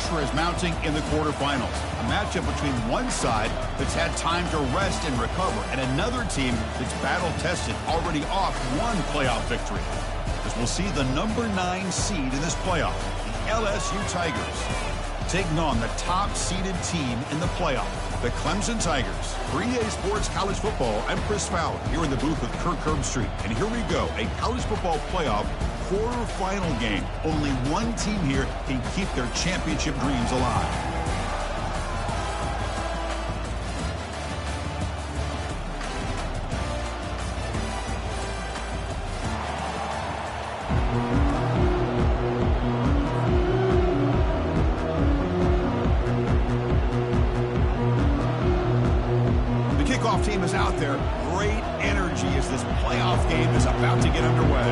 pressure is mounting in the quarterfinals. A matchup between one side that's had time to rest and recover, and another team that's battle-tested, already off one playoff victory. As we'll see the number 9 seed in this playoff, the LSU Tigers, taking on the top-seeded team in the playoff, the Clemson Tigers. For EA Sports College Football, I'm Chris Fowler, here in the booth with Kirk Herbstreit. And here we go, a college football playoff quarterfinal game. Only one team here can keep their championship dreams alive. Team is out there. Great energy as this playoff game is about to get underway.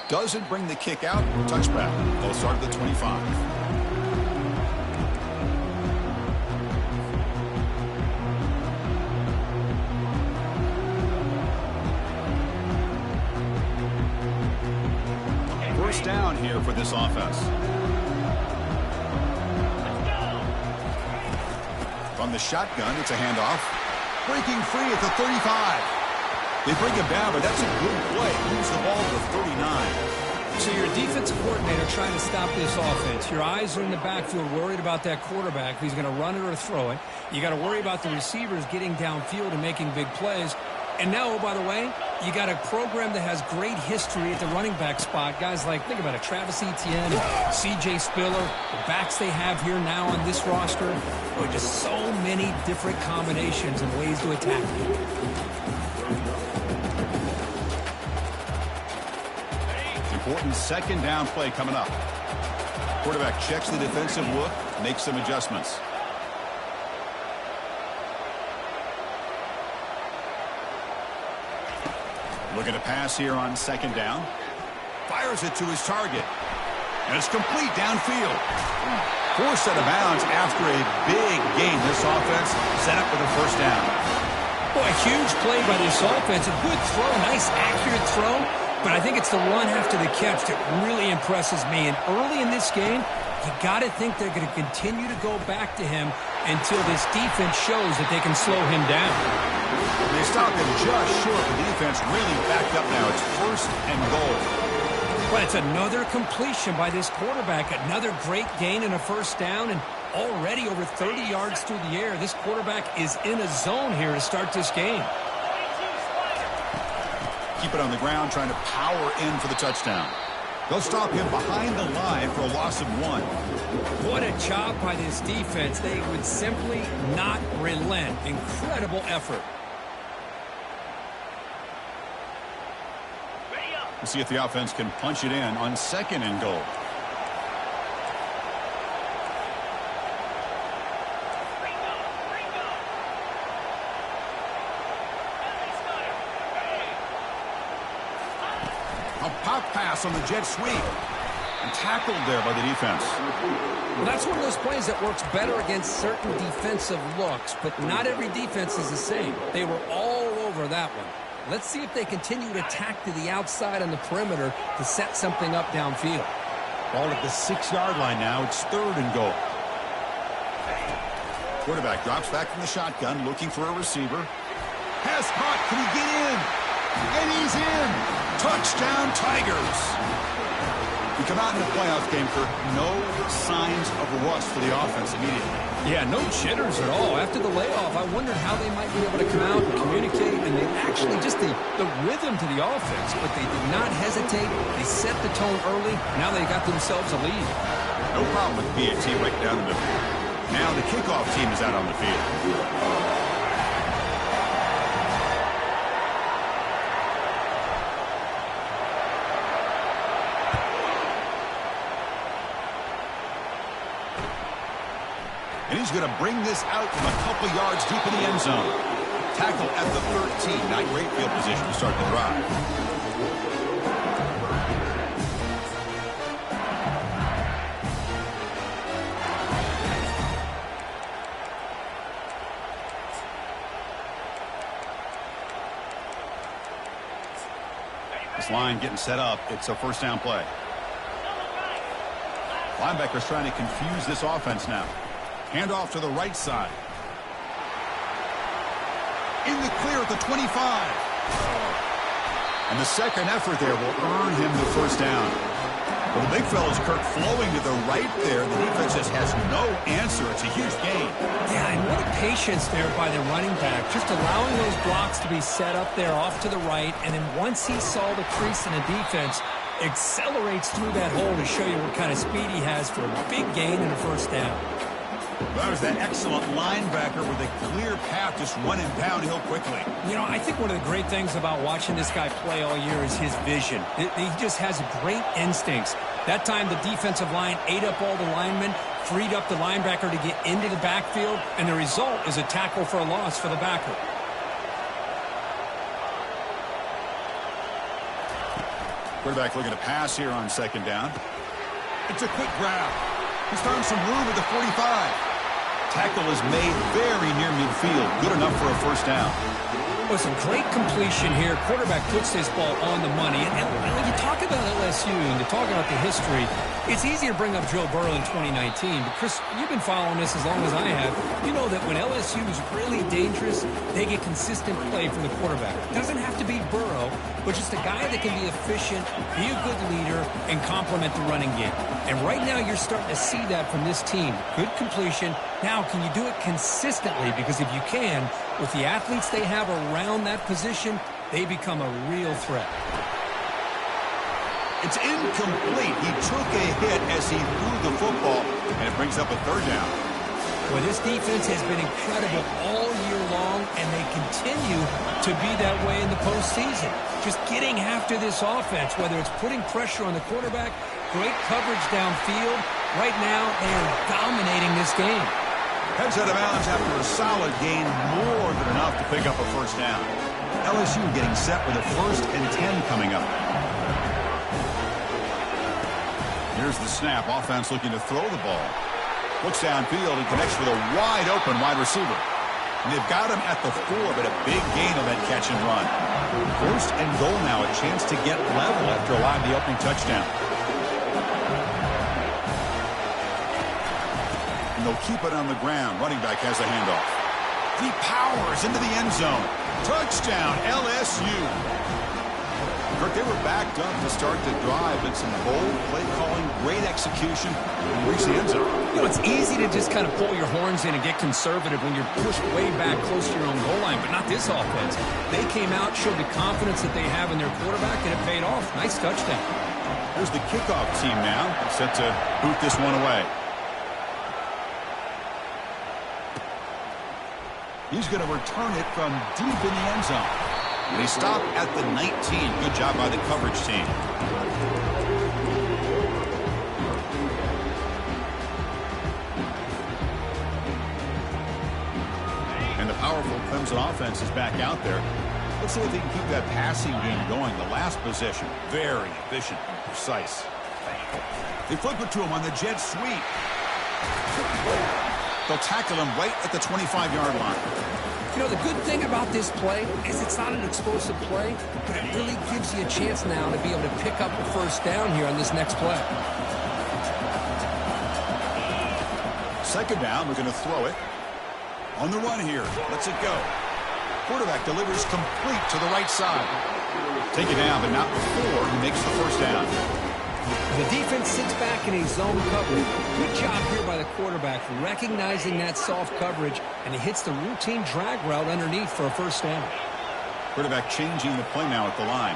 Doesn't bring the kick out. Touchback. They'll start at the 25. Down here for this offense. From the shotgun, it's a handoff. Breaking free at the 35. They bring him down, but that's a good play. Moves the ball to the 39. So you're a defensive coordinator trying to stop this offense. Your eyes are in the backfield, worried about that quarterback, if he's going to run it or throw it. You got to worry about the receivers getting downfield and making big plays. And now, oh, by the way, you got a program that has great history at the running back spot. Guys like, think about it, Travis Etienne, C.J. Spiller, the backs they have here now on this roster. Boy, just so many different combinations and ways to attack them. Important second down play coming up. Quarterback checks the defensive look, makes some adjustments. Looking to pass here on second down. Fires it to his target. And it's complete downfield. Forced out of bounds after a big gain. This offense set up with a first down. Boy, a huge play by this offense. A good throw, nice accurate throw. But I think it's the run after the catch that really impresses me. And early in this game, you got to think they're going to continue to go back to him until this defense shows that they can slow him down. They stopped him just short. The defense really backed up now. It's first and goal. But it's another completion by this quarterback. Another great gain and a first down. And already over 30 yards through the air. This quarterback is in a zone here to start this game. Keep it on the ground, trying to power in for the touchdown. They'll stop him behind the line for a loss of 1. What a job by this defense. They would simply not relent. Incredible effort. We'll see if the offense can punch it in on second and goal. A pop pass on the jet sweep. And tackled there by the defense. Well, that's one of those plays that works better against certain defensive looks, but not every defense is the same. They were all over that one. Let's see if they continue to attack to the outside on the perimeter to set something up downfield. Ball at the 6-yard line now. It's third and goal. Quarterback drops back from the shotgun, looking for a receiver. Pass caught. Can he get in? And he's in. Touchdown, Tigers. We come out in the playoff game for no signs of rust for the offense immediately. Yeah, no jitters at all. After the layoff, I wondered how they might be able to come out and communicate, and they actually just the rhythm to the offense, but they did not hesitate. They set the tone early. Now they got themselves a lead. No problem with BAT right down the middle. Now the kickoff team is out on the field. And he's going to bring this out from a couple yards deep in the end zone. Tackle at the 13. Not great field position to start the drive. This line getting set up. It's a first down play. Linebacker's trying to confuse this offense now. Handoff to the right side. In the clear at the 25. And the second effort there will earn him the first down. Well, the big fella's Kirk flowing to the right there. The defense just has no answer. It's a huge gain. Yeah, and what a patience there by the running back. Just allowing those blocks to be set up there off to the right. And then once he saw the crease in the defense, accelerates through that hole to show you what kind of speed he has for a big gain and a first down. That was that excellent linebacker with a clear path just running downhill quickly. You know, I think one of the great things about watching this guy play all year is his vision. He just has great instincts. That time the defensive line ate up all the linemen, freed up the linebacker to get into the backfield, and the result is a tackle for a loss for the backer. Quarterback looking to pass here on second down. It's a quick grab. He's found some room at the 45. Tackle is made very near midfield. Good enough for a first down. Listen, great completion here. Quarterback puts this ball on the money. And when you talk about LSU and you talk about the history, it's easy to bring up Joe Burrow in 2019. But, Chris, you've been following this as long as I have. You know that when LSU is really dangerous, they get consistent play from the quarterback. It doesn't have to be Burrow, but just a guy that can be efficient, be a good leader, and complement the running game. And right now you're starting to see that from this team. Good completion. Now, can you do it consistently? Because if you can, with the athletes they have around that position, they become a real threat. It's incomplete. He took a hit as he threw the football, and it brings up a third down. Well, this defense has been incredible all year long, and they continue to be that way in the postseason. Just getting after this offense, whether it's putting pressure on the quarterback, great coverage downfield. Right now, they are dominating this game. Heads out of bounds after a solid gain, more than enough to pick up a first down. LSU getting set with a 1st and 10 coming up. Here's the snap. Offense looking to throw the ball. Looks downfield and connects with a wide-open wide receiver. And they've got him at the 4, but a big gain on that catch and run. 1st and goal now, a chance to get level after allowing the opening touchdown. And they'll keep it on the ground. Running back has a handoff. He powers into the end zone. Touchdown, LSU. Kirk, they were backed up to start the drive, but some bold play calling, great execution, and reach the end zone. You know, it's easy to just kind of pull your horns in and get conservative when you're pushed way back close to your own goal line, but not this offense. They came out, showed the confidence that they have in their quarterback, and it paid off. Nice touchdown. Here's the kickoff team now, set to boot this one away. He's going to return it from deep in the end zone. And he stopped at the 19. Good job by the coverage team. And the powerful Clemson offense is back out there. Let's see if they can keep that passing game going. The last possession, very efficient and precise. They flip it to him on the jet sweep. They'll tackle him right at the 25-yard line. You know, the good thing about this play is it's not an explosive play, but it really gives you a chance now to be able to pick up the first down here on this next play. Second down, we're going to throw it. On the run here, lets it go. Quarterback delivers complete to the right side. Take it down, but not before he makes the first down. The defense sits back in a zone coverage. Good job here by the quarterback, recognizing that soft coverage, and he hits the routine drag route underneath for a first down. Quarterback changing the play now at the line.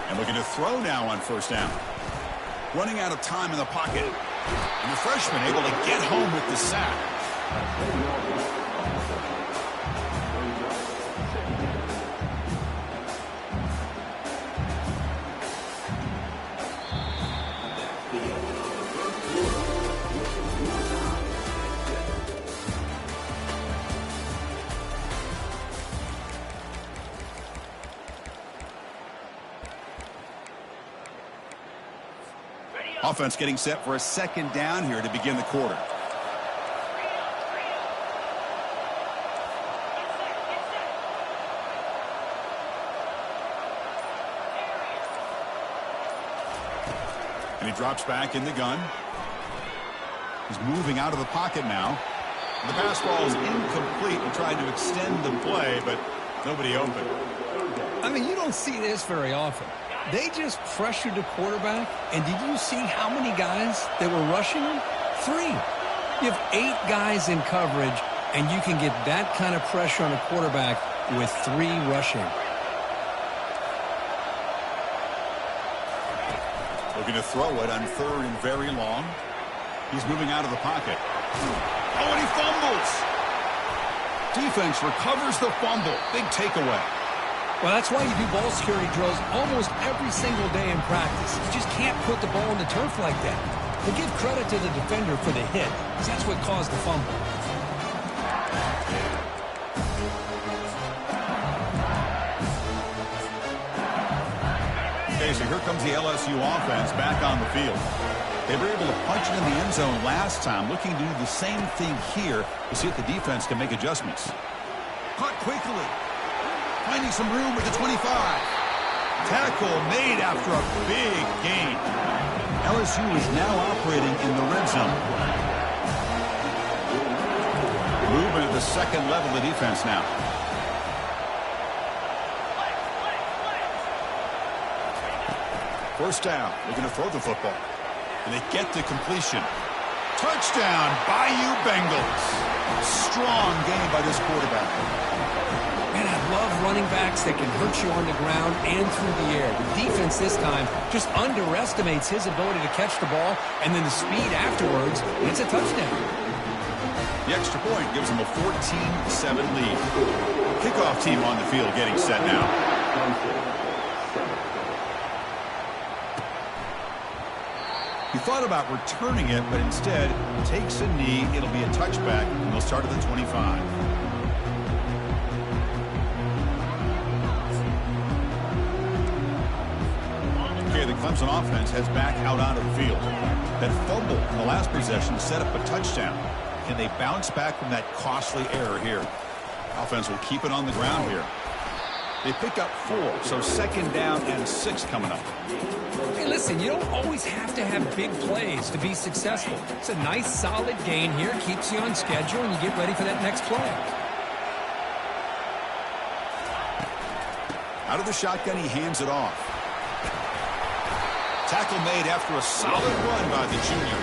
And looking to throw now on first down. Running out of time in the pocket. And the freshman able to get home with the sack. Offense getting set for a second down here to begin the quarter. And he drops back in the gun. He's moving out of the pocket now. The pass ball is incomplete and tried to extend the play, but nobody open. I mean, you don't see this very often. They just pressured the quarterback, and did you see how many guys that were rushing him? 3. You have 8 guys in coverage, and you can get that kind of pressure on a quarterback with 3 rushing. Looking to throw it on 3rd and very long. He's moving out of the pocket. Oh, and he fumbles. Defense recovers the fumble. Big takeaway. Well, that's why you do ball security drills almost every single day in practice. You just can't put the ball on the turf like that. But give credit to the defender for the hit, because that's what caused the fumble. Okay, so here comes the LSU offense back on the field. They were able to punch it in the end zone last time, looking to do the same thing here to see if the defense can make adjustments. Caught quickly. Finding some room at the 25. Tackle made after a big gain. LSU is now operating in the red zone. Movement at the second level of the defense now. First down, looking to throw the football. And they get the completion. Touchdown, Bayou Bengals. Strong game by this quarterback. Man, I love running backs that can hurt you on the ground and through the air. The defense this time just underestimates his ability to catch the ball, and then the speed afterwards, and it's a touchdown. The extra point gives them a 14-7 lead. Kickoff team on the field getting set now. He thought about returning it, but instead takes a knee. It'll be a touchback, and they'll start at the 25. Okay, the Clemson offense heads back out onto the field. That fumble in the last possession set up a touchdown. Can they bounce back from that costly error here? Offense will keep it on the ground here. They pick up 4, so 2nd down and 6 coming up. Hey, listen, you don't always have to have big plays to be successful. It's a nice, solid gain here. Keeps you on schedule, and you get ready for that next play. Out of the shotgun, he hands it off. Tackle made after a solid run by the junior.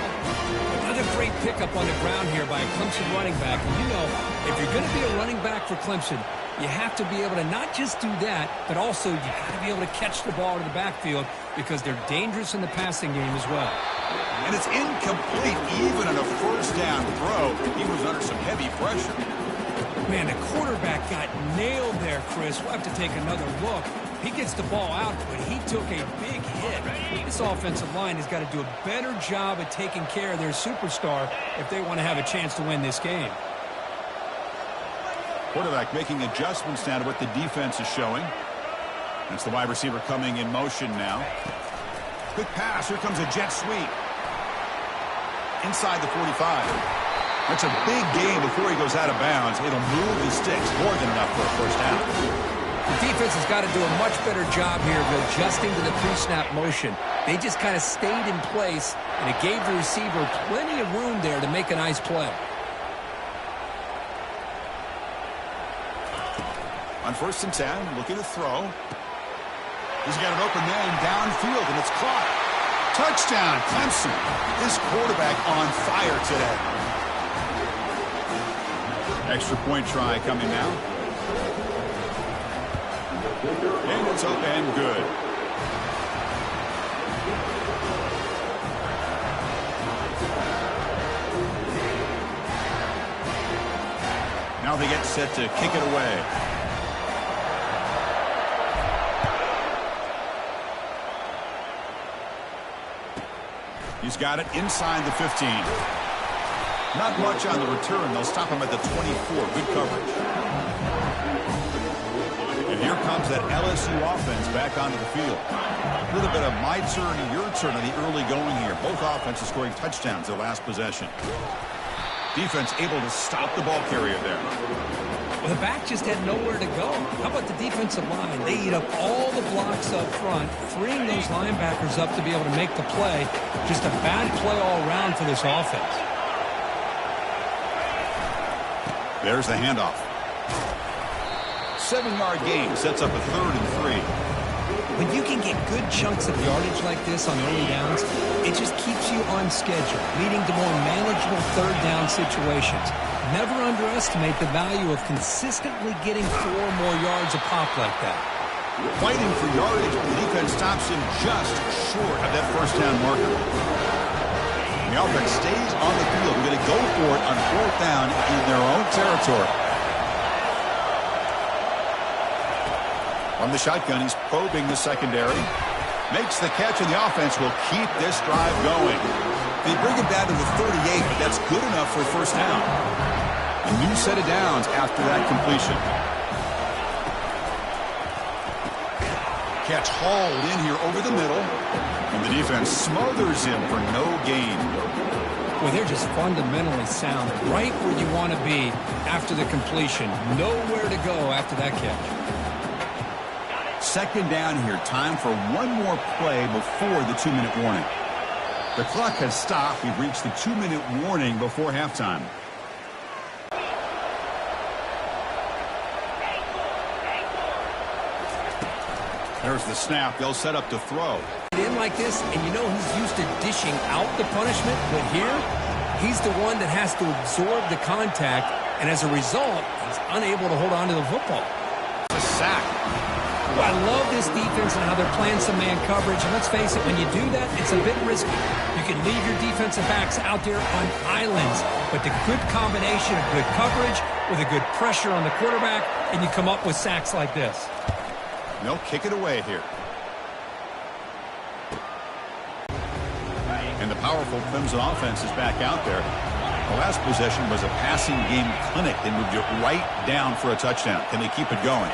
Another great pickup on the ground here by a Clemson running back. And you know, if you're going to be a running back for Clemson, you have to be able to not just do that, but also you have to be able to catch the ball in the backfield because they're dangerous in the passing game as well. And it's incomplete even on a first down throw. He was under some heavy pressure. Man, the quarterback got nailed there, Chris. We'll have to take another look. He gets the ball out, but he took a big hit. This offensive line has got to do a better job at taking care of their superstar if they want to have a chance to win this game. Quarterback making adjustments now to what the defense is showing. That's the wide receiver coming in motion now. Quick pass. Here comes a jet sweep. Inside the 45. That's a big gain before he goes out of bounds. It'll move the sticks more than enough for a first down. The defense has got to do a much better job here of adjusting to the pre-snap motion. They just kind of stayed in place, and it gave the receiver plenty of room there to make a nice play. On 1st and 10, looking to throw. He's got an open man downfield, and it's caught. Touchdown, Clemson. This quarterback on fire today. Extra point try coming now. And it's up and good. Now they get set to kick it away. He's got it inside the 15. Not much on the return. They'll stop him at the 24. Good coverage. And here comes that LSU offense back onto the field. A little bit of my turn, your turn on the early going here. Both offenses scoring touchdowns their last possession. Defense able to stop the ball carrier there. Well, the back just had nowhere to go. How about the defensive line? They eat up all the blocks up front, freeing those linebackers up to be able to make the play. Just a bad play all around for this offense. There's the handoff. 7-yard gain sets up a 3rd and 3. When you can get good chunks of yardage like this on early downs, it just keeps you on schedule, leading to more manageable 3rd down situations. Never underestimate the value of consistently getting 4 more yards a pop like that. Fighting for yardage, but the defense stops him just short of that 1st down marker. And the offense stays on the field. We're going to go for it on 4th down in their own territory. From the shotgun, he's probing the secondary. Makes the catch, and the offense will keep this drive going. They bring him down to the 38, but that's good enough for a 1st down. A new set of downs after that completion. Catch hauled in here over the middle, and the defense smothers him for no gain. Well, they're just fundamentally sound, right where you want to be after the completion. Nowhere to go after that catch. 2nd down here. Time for one more play before the 2-minute warning. The clock has stopped. We've reached the 2-minute warning before halftime. There's the snap. They'll set up to throw. In like this, and you know he's used to dishing out the punishment, but here, he's the one that has to absorb the contact, and as a result, he's unable to hold on to the football. It's a sack. Well, I love this defense and how they're playing some man coverage. And let's face it, when you do that, it's a bit risky. You can leave your defensive backs out there on islands. But the good combination of good coverage with a good pressure on the quarterback, and you come up with sacks like this. They'll kick it away here. And the powerful Clemson offense is back out there. The last possession was a passing game clinic. They moved it right down for a touchdown. Can they keep it going?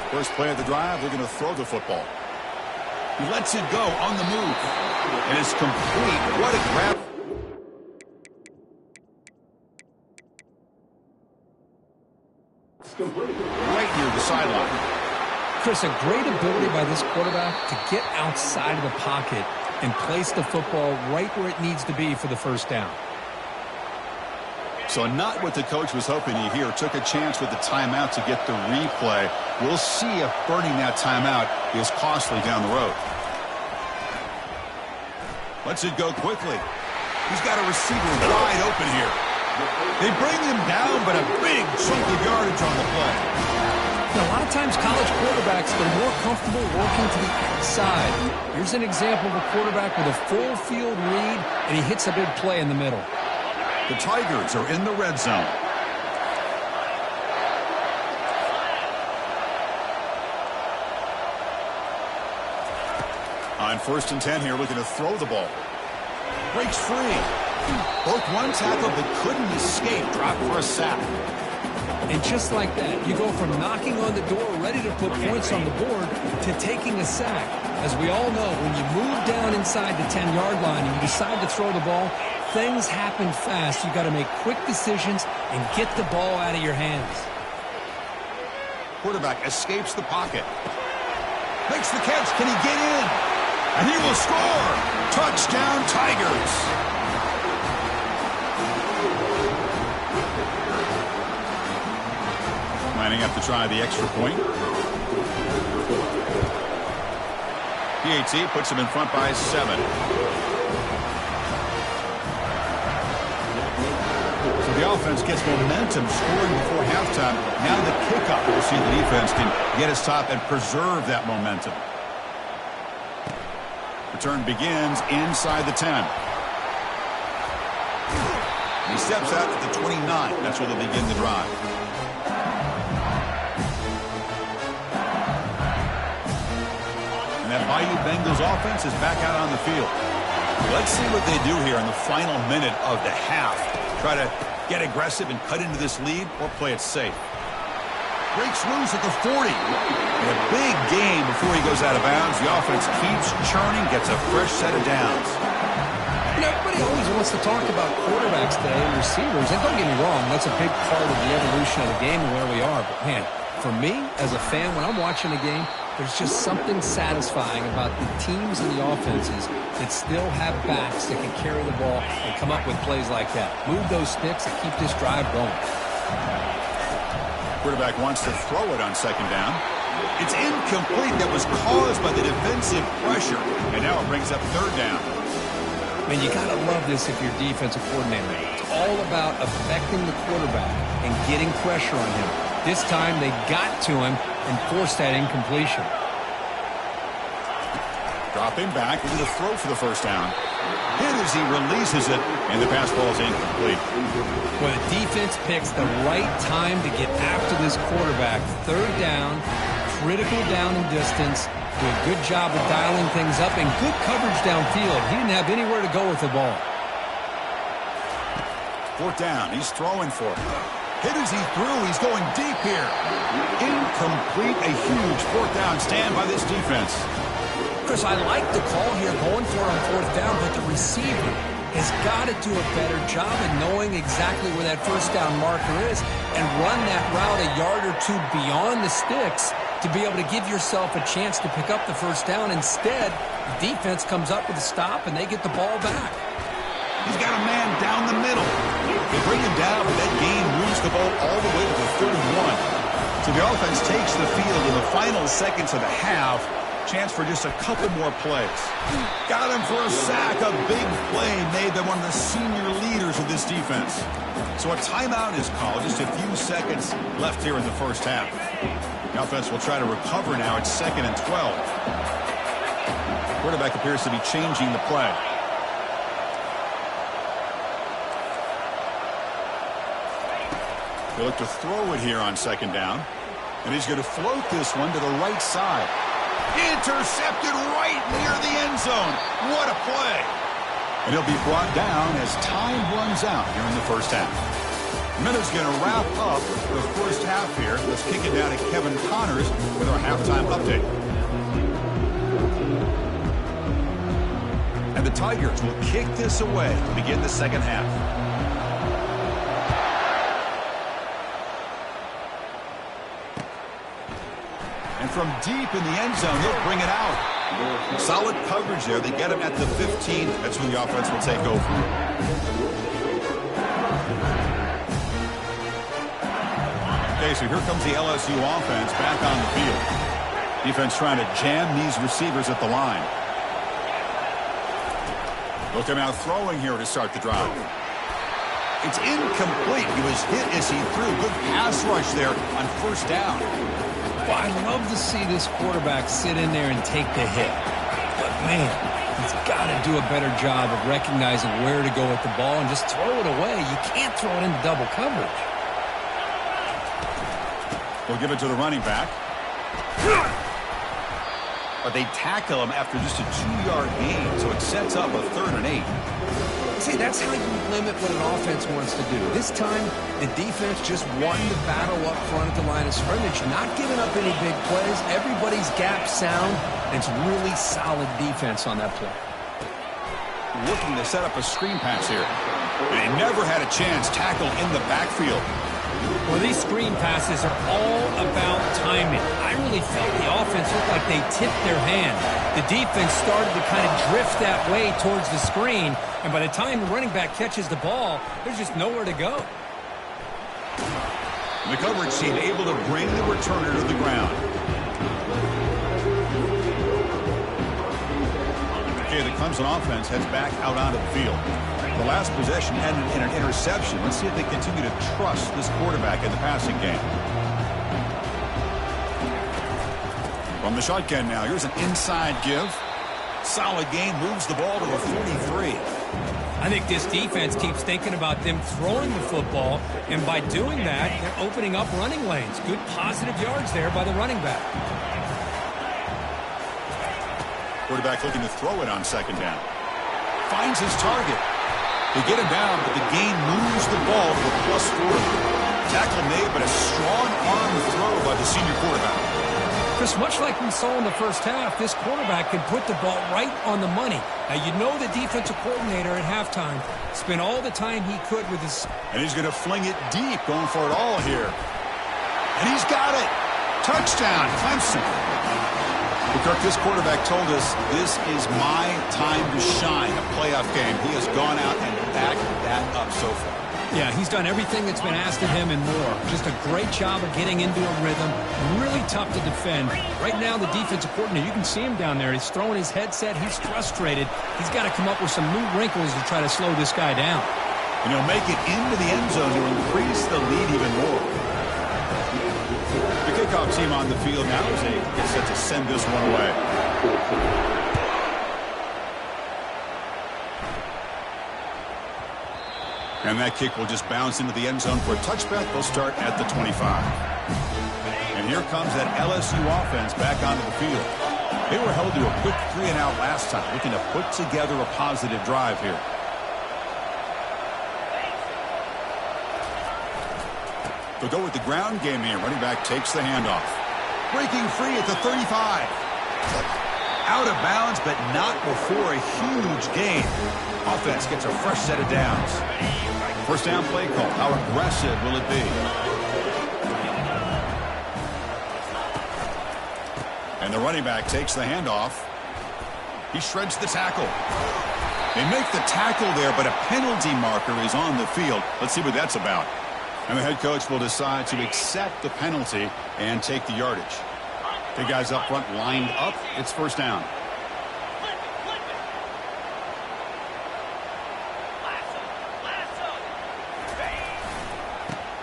First play of the drive, they're going to throw the football. He lets it go on the move. And it's complete. What a grab. Right near the sideline. Chris, a great ability by this quarterback to get outside of the pocket and place the football right where it needs to be for the 1st down. So not what the coach was hoping to hear. Took a chance with the timeout to get the replay. We'll see if burning that timeout is costly down the road. Lets it go quickly. He's got a receiver wide open here. They bring him down, but a big chunk of yardage on the play. Now, a lot of times college quarterbacks, they're more comfortable working to the outside. Here's an example of a quarterback with a full field read, and he hits a big play in the middle. The Tigers are in the red zone. On 1st and 10 here, looking to throw the ball. Breaks free. Broke one tackle but couldn't escape. Dropped for a sack. And just like that, you go from knocking on the door, ready to put points on the board, to taking a sack. As we all know, when you move down inside the 10-yard line and you decide to throw the ball, things happen fast. You've got to make quick decisions and get the ball out of your hands. Quarterback escapes the pocket. Makes the catch. Can he get in? And he will score. Touchdown, Tigers. Lining up to try the extra point. PAT puts him in front by 7. So the offense gets momentum scoring before halftime. Now the kickoff. We'll see if the defense can get his top and preserve that momentum. Return begins inside the 10. He steps out at the 29. That's where they'll begin the drive. And that Bayou Bengals offense is back out on the field. Let's see what they do here in the final minute of the half. Try to get aggressive and cut into this lead, or play it safe. Breaks loose at the 40. And a big gain before he goes out of bounds. The offense keeps churning, gets a fresh set of downs. Everybody always wants to talk about quarterbacks today and receivers. And don't get me wrong, that's a big part of the evolution of the game and where we are. But, man, for me, as a fan, when I'm watching a game, there's just something satisfying about the teams and the offenses that still have backs that can carry the ball and come up with plays like that. Move those sticks and keep this drive going. Quarterback wants to throw it on second down. It's incomplete. That was caused by the defensive pressure. And now it brings up third down. Man, you got to love this if you're defensive coordinator. It's all about affecting the quarterback and getting pressure on him. This time they got to him and forced that incompletion. Dropping back into the throw for the first down. Hit as he releases it, and the pass ball is incomplete. Well, the defense picks the right time to get after this quarterback. Third down, critical down and distance. Do a good job of dialing things up and good coverage downfield. He didn't have anywhere to go with the ball. Fourth down. He's throwing for it. Hit as he threw. He's going deep here. Incomplete. A huge fourth down stand by this defense. Chris, I like the call here going for it on fourth down, but the receiver has got to do a better job of knowing exactly where that first down marker is and run that route a yard or two beyond the sticks to be able to give yourself a chance to pick up the first down. Instead, the defense comes up with a stop, and they get the ball back. He's got a man down the middle. They bring him down, but that gain moves the ball all the way to the 31. So the offense takes the field in the final seconds of the half. Chance for just a couple more plays. Got him for a sack. A big play made by one of the senior leaders of this defense. So a timeout is called. Just a few seconds left here in the first half. The offense will try to recover now. It's 2nd and 12. Quarterback appears to be changing the play. They look to throw it here on second down. And he's going to float this one to the right side. Intercepted right near the end zone. What a play. And he'll be brought down as time runs out here in the first half. Minutes going to wrap up the first half here. Let's kick it down to Kevin Connors with our halftime update. And the Tigers will kick this away to begin the second half. And from deep in the end zone, he'll bring it out. Solid coverage there. They get him at the 15. That's who the offense will take over. Okay, so here comes the LSU offense back on the field. Defense trying to jam these receivers at the line. Look at him out throwing here to start the drive. It's incomplete. He was hit as he threw. Good pass rush there on first down. Well, I love to see this quarterback sit in there and take the hit. But, man, he's got to do a better job of recognizing where to go with the ball and just throw it away. You can't throw it into double coverage. They'll give it to the running back. But they tackle him after just a 2-yard gain, so it sets up a 3rd and 8. See, that's how you limit what an offense wants to do. This time, the defense just won the battle up front at the line of scrimmage, not giving up any big plays. Everybody's gap sound. It's really solid defense on that play. Looking to set up a screen pass here. They never had a chance tackled in the backfield. Well, these screen passes are all about timing. I really felt the offense looked like they tipped their hand. The defense started to kind of drift that way towards the screen, and by the time the running back catches the ball, there's just nowhere to go. The coverage team able to bring the returner to the ground. Okay, the Clemson offense heads back out onto the field. The last possession ended in an interception. Let's see if they continue to trust this quarterback in the passing game. From the shotgun now, here's an inside give. Solid game, moves the ball to the 43. I think this defense keeps thinking about them throwing the football, and by doing that, they're opening up running lanes. Good positive yards there by the running back. Quarterback looking to throw it on second down. Finds his target. They get him down, but the gain moves the ball to the +40. Tackle made, but a strong arm throw by the senior quarterback. Chris, much like we saw in the first half, this quarterback can put the ball right on the money. Now, you know the defensive coordinator at halftime spent all the time he could with his... And he's going to fling it deep, going for it all here. And he's got it. Touchdown, Clemson. Well, Kirk, this quarterback told us this is my time to shine, a playoff game. He has gone out and backed that up so far. Yeah, he's done everything that's been asked of him and more. Just a great job of getting into a rhythm. Really tough to defend. Right now, the defensive coordinator, you can see him down there. He's throwing his headset. He's frustrated. He's got to come up with some new wrinkles to try to slow this guy down. And he'll make it into the end zone to increase the lead even more. The kickoff team on the field now as they get set to send this one away. And that kick will just bounce into the end zone for a touchback. They'll start at the 25. And here comes that LSU offense back onto the field. They were held to a quick 3-and-out last time, looking to put together a positive drive here. They'll go with the ground game here. Running back takes the handoff. Breaking free at the 35. Out of bounds, but not before a huge gain. Offense gets a fresh set of downs. First down play call. How aggressive will it be? And the running back takes the handoff. He shreds the tackle. They make the tackle there, but a penalty marker is on the field. Let's see what that's about. And the head coach will decide to accept the penalty and take the yardage. The guys up front lined up. It's first down.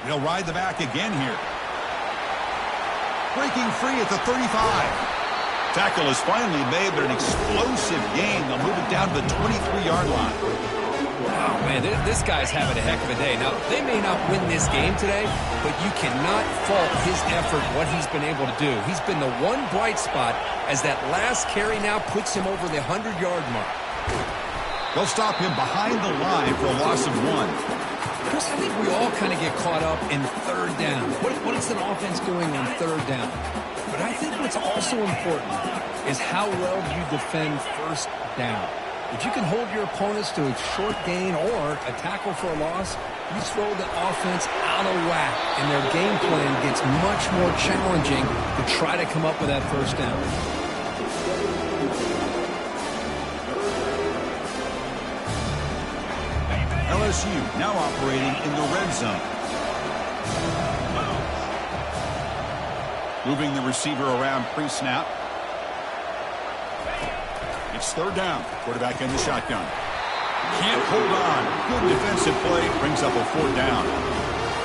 They'll ride the back again here. Breaking free at the 35. Tackle is finally made, but an explosive gain. They'll move it down to the 23-yard line. Oh, man, this guy's having a heck of a day. Now, they may not win this game today, but you cannot fault his effort, what he's been able to do. He's been the one bright spot as that last carry now puts him over the 100-yard mark. They'll stop him behind the line for a loss of 1. Chris, I think we all kind of get caught up in third down. What is an offense doing on third down? But I think what's also important is how well you defend first down. If you can hold your opponents to a short gain or a tackle for a loss, you throw the offense out of whack, and their game plan gets much more challenging to try to come up with that first down. LSU now operating in the red zone. Moving the receiver around pre-snap. It's third down. Quarterback in the shotgun. Can't hold on. Good defensive play. Brings up a fourth down.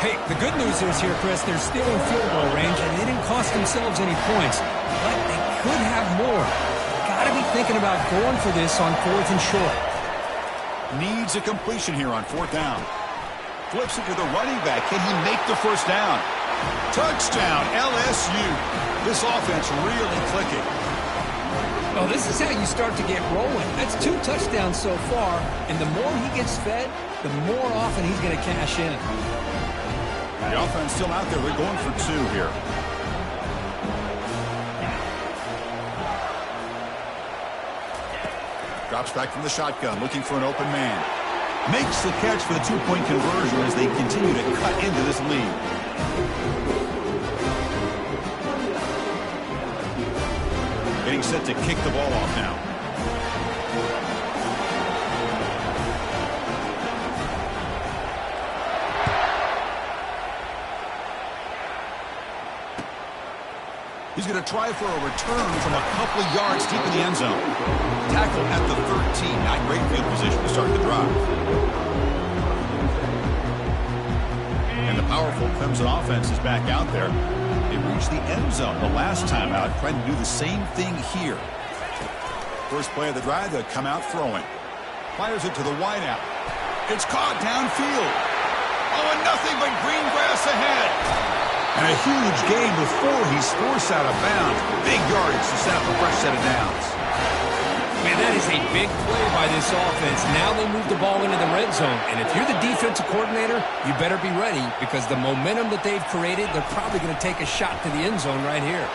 Hey, the good news is here, Chris, they're still in field goal range, and they didn't cost themselves any points. But they could have more. Got to be thinking about going for this on fourth and short. Needs a completion here on fourth down. Flips it to the running back. Can he make the first down? Touchdown, LSU. This offense really clicking. Well, this is how you start to get rolling. That's 2 touchdowns so far, and the more he gets fed, the more often he's going to cash in. The offense still out there. They're going for 2 here. Drops back from the shotgun, looking for an open man. Makes the catch for the 2-point conversion as they continue to cut into this lead. Getting set to kick the ball off now. He's going to try for a return from a couple of yards deep in the end zone. Tackle at the 13. Not great field position to start the drive. And the powerful Clemson offense is back out there. They reached the end zone the last time out, trying to do the same thing here. First play of the drive, they'll come out throwing. Fires it to the wideout. It's caught downfield. Oh, and nothing but green grass ahead. And a huge gain before he's forced out of bounds. Big yardage to set up a fresh set of downs. Man, that is a big play by this offense. Now they move the ball into the red zone. And if you're the defensive coordinator, you better be ready because the momentum that they've created, they're probably going to take a shot to the end zone right here.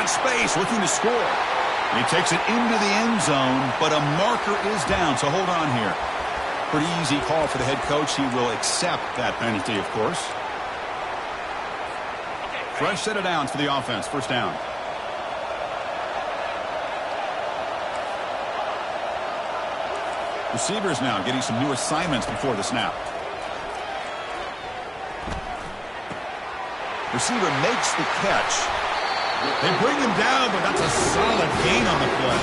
got space, looking to score. And he takes it into the end zone, but a marker is down, so hold on here. Pretty easy call for the head coach. He will accept that penalty, of course. Fresh set of downs for the offense. First down. Receivers now getting some new assignments before the snap. Receiver makes the catch. They bring him down, but that's a solid gain on the play.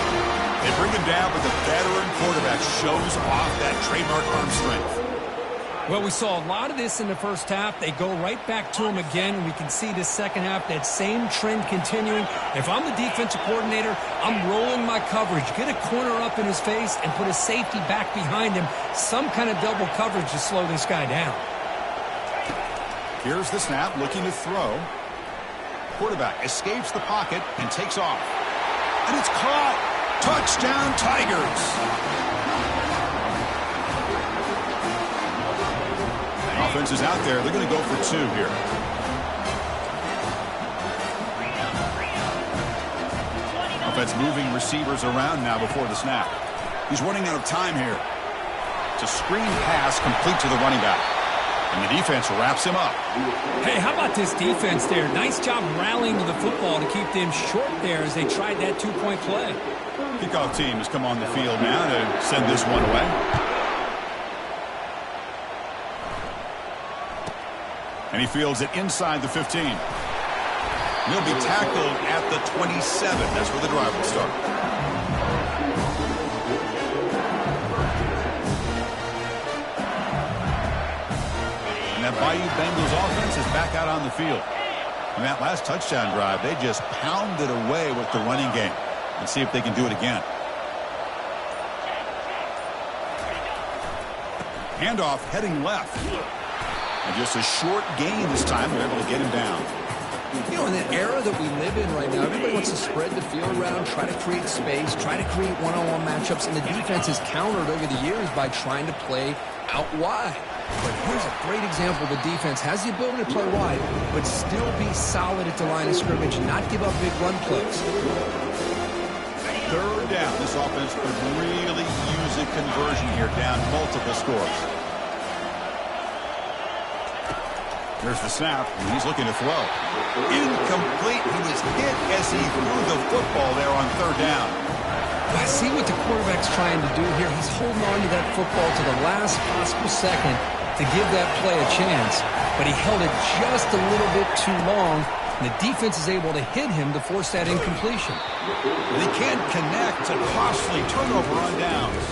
They bring him down, but the veteran quarterback shows off that trademark arm strength. Well, we saw a lot of this in the first half. They go right back to him again, and we can see this second half, that same trend continuing. If I'm the defensive coordinator, I'm rolling my coverage. Get a corner up in his face and put a safety back behind him. Some kind of double coverage to slow this guy down. Here's the snap, looking to throw. Quarterback escapes the pocket and takes off. And it's caught. Touchdown, Tigers. Offense is out there. They're going to go for two here. Offense moving receivers around now before the snap. He's running out of time here. It's a screen pass complete to the running back. And the defense wraps him up. Hey, how about this defense there? Nice job rallying to the football to keep them short there as they tried that two-point play. Kickoff team has come on the field now to send this one away. And he fields it inside the 15. He'll be tackled at the 27. That's where the drive will start. And that Bayou Bengals offense is back out on the field. And that last touchdown drive, they just pounded away with the running game. And see if they can do it again. Handoff heading left. And just a short gain this time. They're able to get him down. You know, in the era that we live in right now, everybody wants to spread the field around, try to create space, try to create one-on-one matchups, and the defense has countered over the years by trying to play out wide. But here's a great example. The defense has the ability to play wide, but still be solid at the line of scrimmage and not give up big run plays. Third down. This offense could really use a conversion here, down multiple scores. Here's the snap, and he's looking to throw. Incomplete. He was hit as he threw the football there on third down. I see what the quarterback's trying to do here. He's holding on to that football to the last possible second to give that play a chance, but he held it just a little bit too long. The defense is able to hit him to force that incompletion. They can't connect. A costly turnover on downs.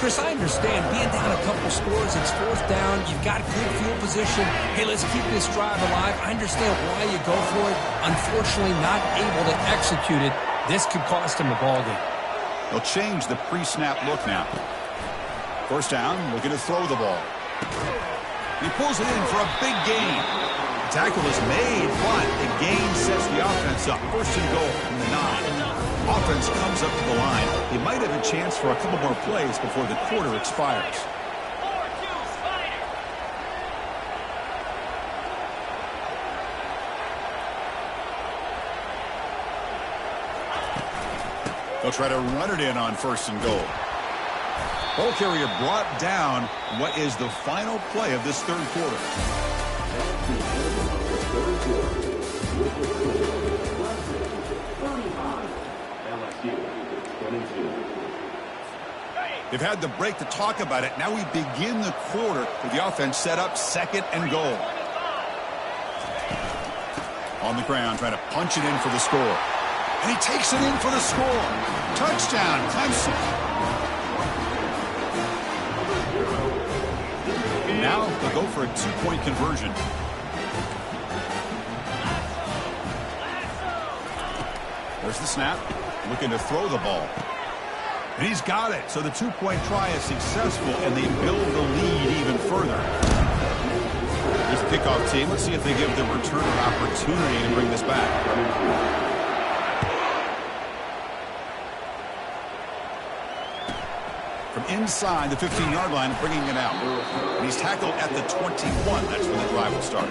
Chris, I understand being down a couple scores, it's fourth down, you've got good field position. Hey, let's keep this drive alive. I understand why you go for it. Unfortunately, not able to execute it. This could cost him the ball game. They'll change the pre-snap look now. First down, looking to throw the ball. He pulls it in for a big gain. Tackle is made, but the gain sets the offense up. First and goal from the 9. Offense comes up to the line. He might have a chance for a couple more plays before the quarter expires. They'll try to run it in on first and goal. Ball carrier brought down. What is the final play of this third quarter? They've had the break to talk about it. Now we begin the quarter with the offense set up second and goal. On the ground, trying to punch it in for the score. And he takes it in for the score. Touchdown, Clemson. And now they'll go for a two-point conversion. There's the snap. Looking to throw the ball. And he's got it. So the two-point try is successful, and they build the lead even further. Here's the kickoff team. Let's see if they give the returner an opportunity to bring this back. From inside the 15-yard line, bringing it out. And he's tackled at the 21. That's when the drive will start.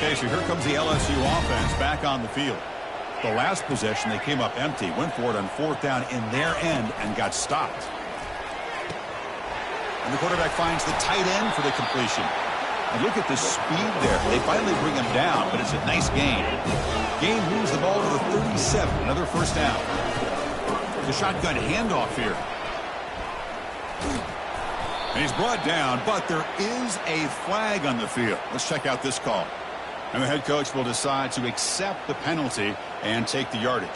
Okay, so here comes the LSU offense back on the field. The last possession, they came up empty, went for it on 4th down in their end and got stopped. And the quarterback finds the tight end for the completion. And look at the speed there. They finally bring him down, but it's a nice gain. Gain moves the ball to the 37, another first down. The shotgun handoff here. And he's brought down, but there is a flag on the field. Let's check out this call. And the head coach will decide to accept the penalty and take the yardage.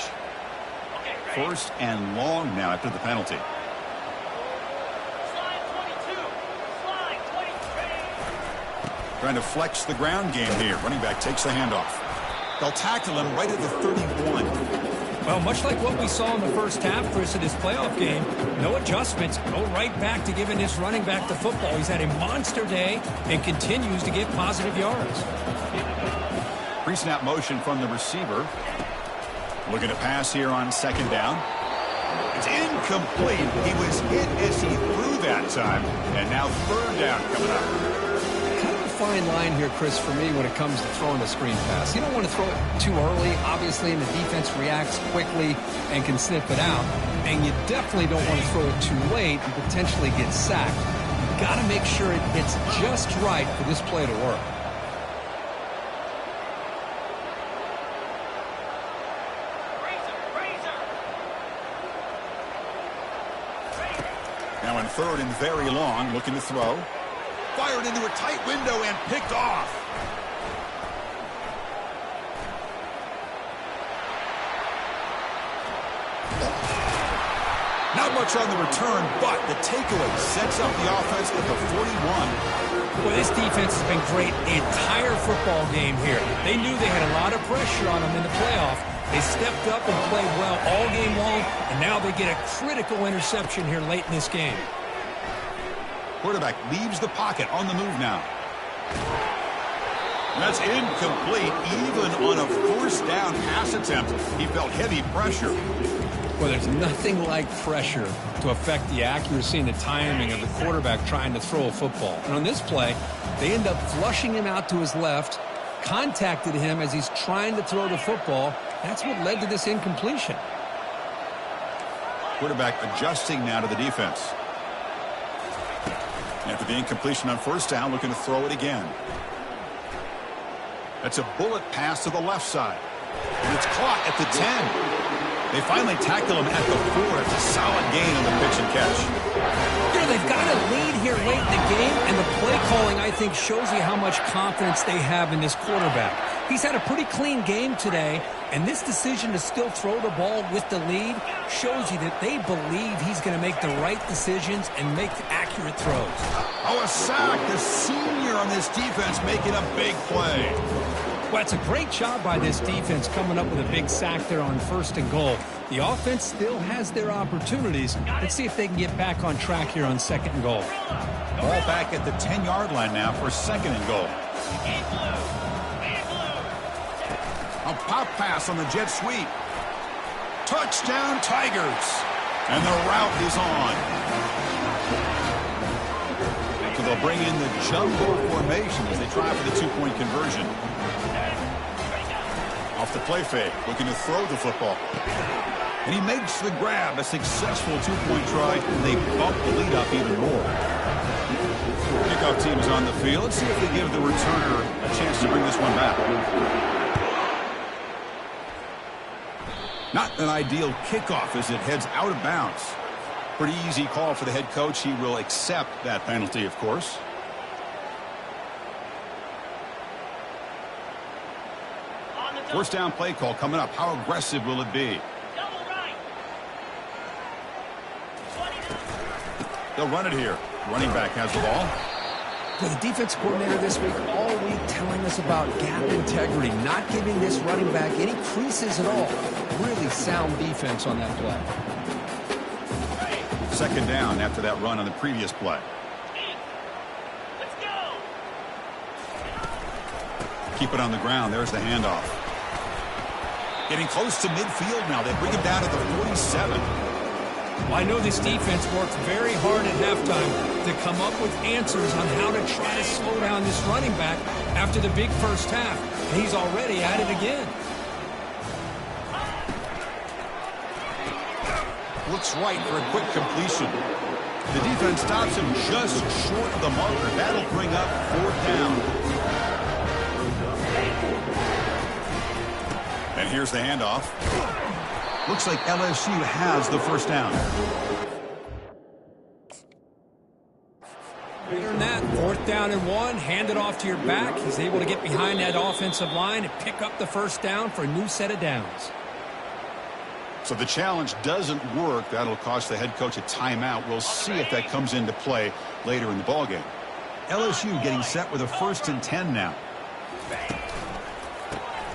First and long now after the penalty. Trying to flex the ground game here. Running back takes the handoff. They'll tackle him right at the 31. Well, much like what we saw in the first half, Chris, in this playoff game, no adjustments. Go right back to giving this running back the football. He's had a monster day and continues to get positive yards. Pre-snap motion from the receiver. Looking to pass here on 2nd down. It's incomplete. He was hit as he threw that time. And now 3rd down coming up. Kind of a fine line here, Chris, for me when it comes to throwing a screen pass. You don't want to throw it too early, obviously, and the defense reacts quickly and can sniff it out. And you definitely don't want to throw it too late and potentially get sacked. You've got to make sure it hits just right for this play to work. Now in 3rd and very long, looking to throw. Fired into a tight window and picked off. Not much on the return, but the takeaway sets up the offense at the 41. Well, this defense has been great the entire football game here. They knew they had a lot of pressure on them in the playoff. They stepped up and played well all game long, and now they get a critical interception here late in this game. Quarterback leaves the pocket on the move now. That's incomplete. Even on a 1st down pass attempt, he felt heavy pressure. Well, there's nothing like pressure to affect the accuracy and the timing of the quarterback trying to throw a football. And on this play, they end up flushing him out to his left, contacted him as he's trying to throw the football. That's what led to this incompletion. Quarterback adjusting now to the defense. After the incompletion on 1st down, looking to throw it again. That's a bullet pass to the left side. And it's caught at the 10. They finally tackle him at the 4. It's a solid gain on the pitch and catch. You know, they've got a lead here late in the game, and the play calling, I think, shows you how much confidence they have in this quarterback. He's had a pretty clean game today, and this decision to still throw the ball with the lead shows you that they believe he's going to make the right decisions and make accurate throws. Oh, a sack. The senior on this defense making a big play. Well, it's a great job by this defense coming up with a big sack there on 1st and goal. The offense still has their opportunities. Let's see if they can get back on track here on 2nd and goal. Ball back at the 10-yard line now for 2nd and goal. A pop pass on the jet sweep. Touchdown, Tigers. And the route is on. So they'll bring in the jumbo formation as they try for the 2-point conversion. Off the play fake, looking to throw the football. And he makes the grab, a successful 2-point try. They bump the lead up even more. Kickoff team is on the field. Let's see if they give the returner a chance to bring this one back. Not an ideal kickoff as it heads out of bounds. Pretty easy call for the head coach. He will accept that penalty, of course. First down play call coming up. How aggressive will it be? They'll run it here. Running back has the ball. Well, the defense coordinator this week all week telling us about gap integrity, not giving this running back any creases at all. Really sound defense on that play. 2nd down after that run on the previous play. Let's go. Keep it on the ground. There's the handoff. Getting close to midfield now. They bring him down to the 47. Well, I know this defense worked very hard at halftime to come up with answers on how to try to slow down this running back after the big first half. He's already at it again. Looks right for a quick completion. The defense stops him just short of the marker. That'll bring up 4th down. And here's the handoff. Looks like LSU has the 1st down. Better than that, 4th down and 1, hand it off to your back. He's able to get behind that offensive line and pick up the 1st down for a new set of downs. So the challenge doesn't work. That'll cost the head coach a timeout. We'll see if that comes into play later in the ballgame. LSU getting set with a 1st and 10 now.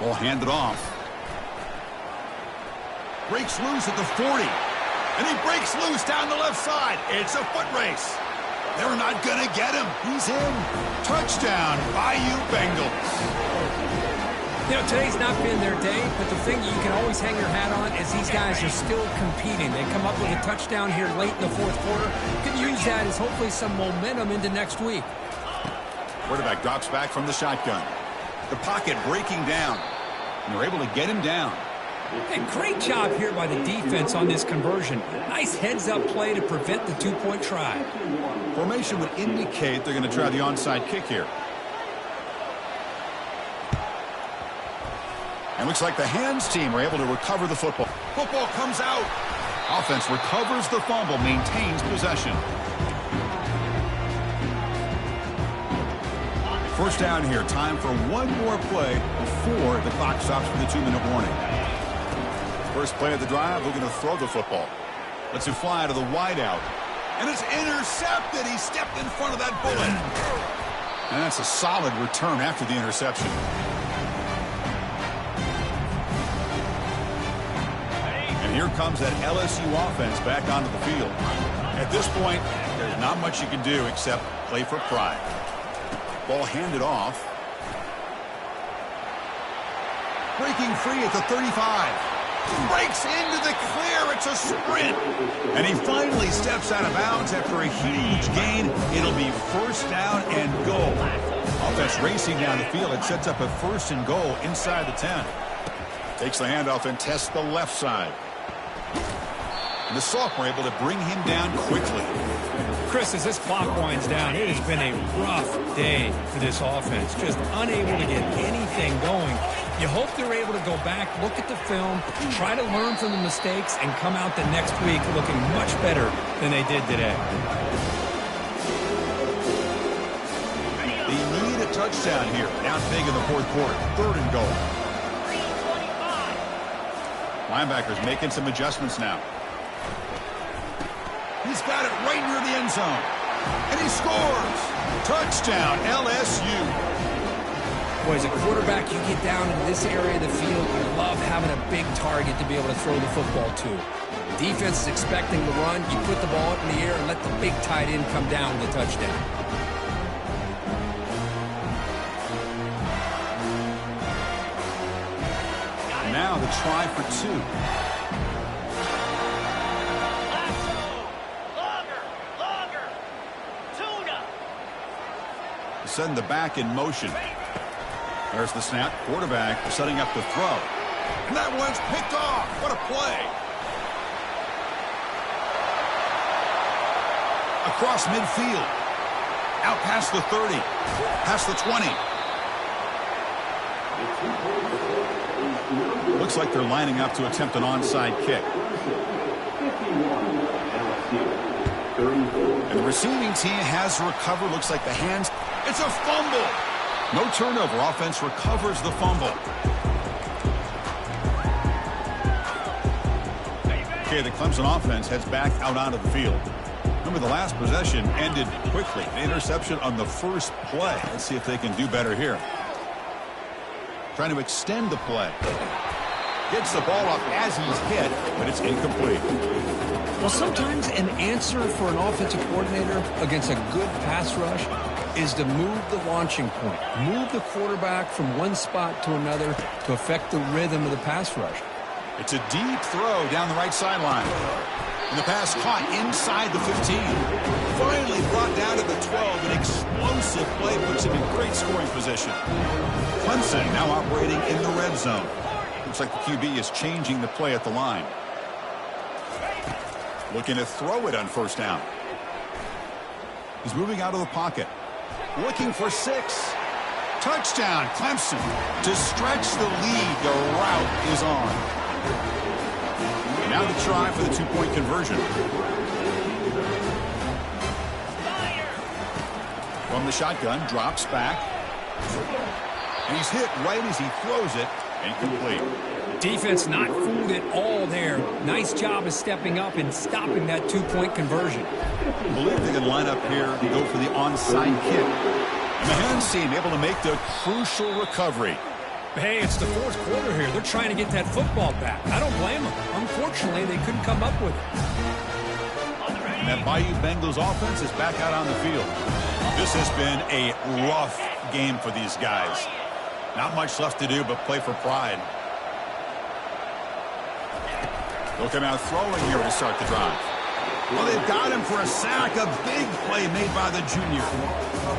Ball handed off. Breaks loose at the 40. And he breaks loose down the left side. It's a foot race. They're not going to get him. He's in. Touchdown, Bayou Bengals. You know, today's not been their day, but the thing you can always hang your hat on is these guys are still competing. They come up with a touchdown here late in the 4th quarter. Could use that as hopefully some momentum into next week. Quarterback drops back from the shotgun. The pocket breaking down. And they're able to get him down. And great job here by the defense on this conversion. Nice heads-up play to prevent the 2-point try. Formation would indicate they're going to try the onside kick here. And looks like the hands team are able to recover the football. Football comes out. Offense recovers the fumble, maintains possession. 1st down here. Time for one more play before the clock stops for the 2-minute warning. First play of the drive, looking to throw the football. Lets it fly to the wideout. And it's intercepted. He stepped in front of that bullet. And that's a solid return after the interception. And here comes that LSU offense back onto the field. At this point, there's not much you can do except play for pride. Ball handed off. Breaking free at the 35. Breaks into the clear. It's a sprint. And he finally steps out of bounds after a huge gain. It'll be 1st down and goal. Offense racing down the field. It sets up a 1st and goal inside the 10. Takes the handoff and tests the left side. And the sophomore able to bring him down quickly. Chris, as this clock winds down, it has been a rough day for this offense. Just unable to get anything going. You hope they're able to go back, look at the film, try to learn from the mistakes, and come out the next week looking much better than they did today. They need a touchdown here. Down big in the 4th quarter. 3rd and goal. Linebackers making some adjustments now. He's got it right near the end zone. And he scores. Touchdown, LSU. Boy, as a quarterback, you get down into this area of the field, you love having a big target to be able to throw the football to. The defense is expecting the run. You put the ball up in the air and let the big tight end come down with a touchdown. Now the try for 2. Send the back in motion. There's the snap. Quarterback setting up the throw. And that one's picked off. What a play. Across midfield. Out past the 30. Past the 20. Looks like they're lining up to attempt an onside kick. And the receiving team has recovered. Looks like the hands. It's a fumble. No turnover. Offense recovers the fumble. Okay, the Clemson offense heads back out onto the field. Remember, the last possession ended quickly. The interception on the first play. Let's see if they can do better here. Trying to extend the play. Gets the ball up as he's hit, but it's incomplete. Well, sometimes an answer for an offensive coordinator against a good pass rush is to move the launching point. Move the quarterback from one spot to another to affect the rhythm of the pass rush. It's a deep throw down the right sideline. And the pass caught inside the 15. Finally brought down to the 12. An explosive explosive play puts him in great scoring position. Clemson now operating in the red zone. Looks like the QB is changing the play at the line. Looking to throw it on first down. He's moving out of the pocket. Looking for 6. Touchdown, Clemson. To stretch the lead, the route is on. Now the try for the 2-point conversion. From the shotgun, drops back. And he's hit right as he throws it. Incomplete. Defense not fooled at all there. Nice job of stepping up and stopping that 2-point conversion. I believe they can line up here and go for the onside kick. Mahan's team able to make the crucial recovery. Hey, it's the fourth quarter here. They're trying to get that football back. I don't blame them. Unfortunately, they couldn't come up with it. And that Bayou Bengals offense is back out on the field. This has been a rough game for these guys. Not much left to do but play for pride. They'll come out throwing here to start the drive. Well, they've got him for a sack. A big play made by the junior.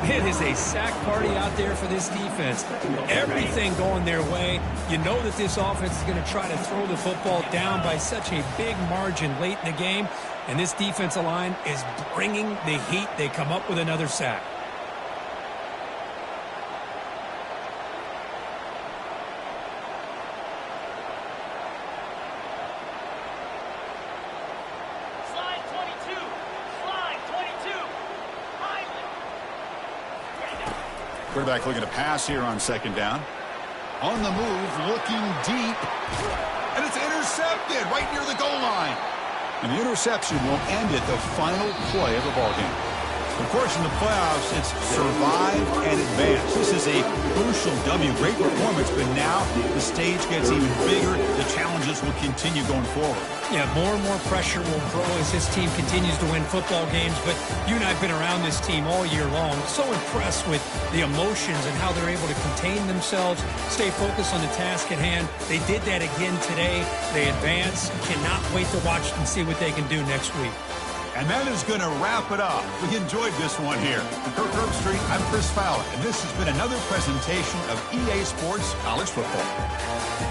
It is a sack party out there for this defense. Everything going their way. You know that this offense is going to try to throw the football down by such a big margin late in the game. And this defensive line is bringing the heat. They come up with another sack. Quarterback looking to pass here on second down. On the move, looking deep. And it's intercepted right near the goal line. And the interception will end it, the final play of the ballgame. Of course, in the playoffs, it's survive and advance. This is a crucial W. Great performance, but now the stage gets even bigger. The challenges will continue going forward. Yeah, more and more pressure will grow as this team continues to win football games. But you and I have been around this team all year long. So impressed with the emotions and how they're able to contain themselves, stay focused on the task at hand. They did that again today. They advance. Cannot wait to watch and see what they can do next week. And that is going to wrap it up. We enjoyed this one here. From Kirk Herbstreit, I'm Chris Fowler, and this has been another presentation of EA Sports College Football.